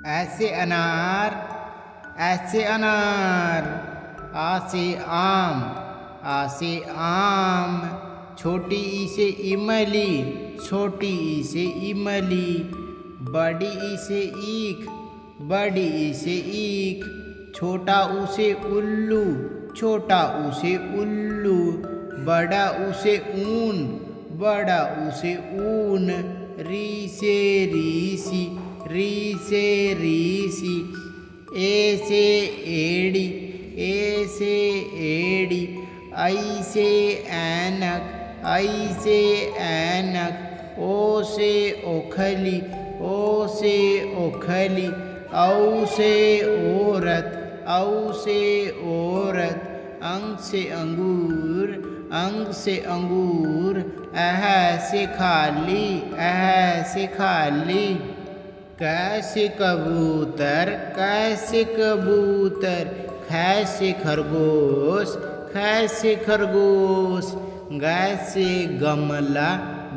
ऐसे अनार, ऐसे अनार। आ से आम, आ से आम। छोटी ई से इमली, छोटी ई से इमली। बड़ी ई से ईख, बड़ी ई से ईख। छोटा ऊ से उल्लू, छोटा ऊ से उल्लू। बड़ा ऊ से ऊन, बड़ा ऊ से ऊन। री से रीसी, री से रीसी। ए से एड़ी, ए से एड़ी। आई से ऐनक, आई से ऐनक। ओ से ओखली, ओ से ओखली। औ से औरत, औ से औरत। अंग से अंगूर, अंग से अंगूर। अह से खाली, अह से खाली। क से कबूतर, क से कबूतर। ख से खरगोश, ख से खरगोश। ग से गमला,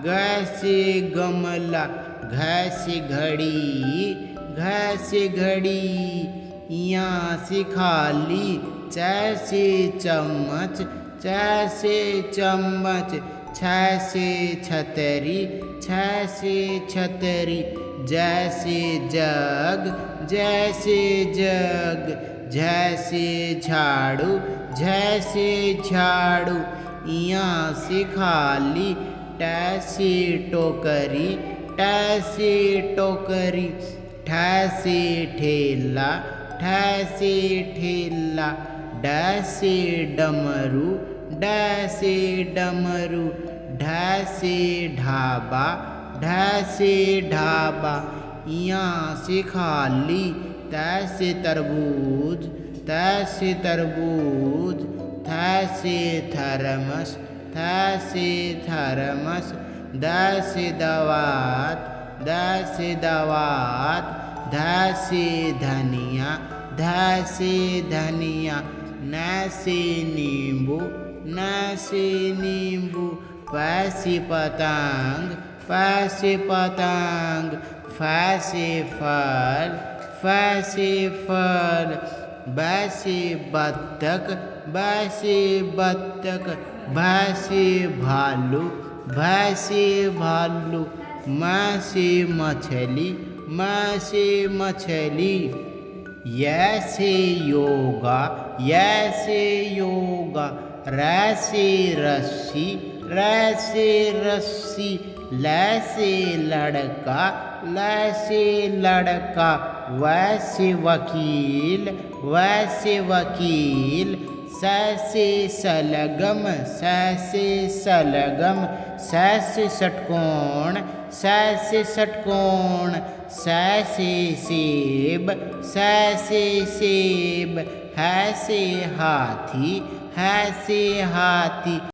ग से गमला। घ से घड़ी, घ से घड़ी। यहाँ से खाली। च से चम्मच, च से चम्मच। छ से छतरी, छ से छतरी। ज से जग, ज से जग। झ से झाड़ू, झ से झाड़ू। यहाँ से खाली। ट से टोकरी, ट से टोकरी। ठ से ठेला, ठ से ठेला। ड से डमरू, ड से डमरू। ढ से ढाबा, ढ से ढाबा। यहाँ से खाली। त से तरबूज, त से तरबूज। थ से थर्मस, थ से थर्मस। द से दवात, द से दवात। ध से धनिया, ध से धनिया। न से नींबू, न से नींबू। प से पतंग, प से पतंग। फ से फल, फ से फल। ब से बत्तख, ब से बत्तख। भ से भालू, भ से भालू। म से मछली, म से मछली। य से योगा, य से योगा। र से रस्सी, र से रस्सी। ल से लड़का, ल से लड़का। व से वकील, व से वकील। स से सलगम, स से सलगम। स से षटकोण, स से षटकोण। स से सेब, स से सेब। ह से हाथी, ह से हाथी।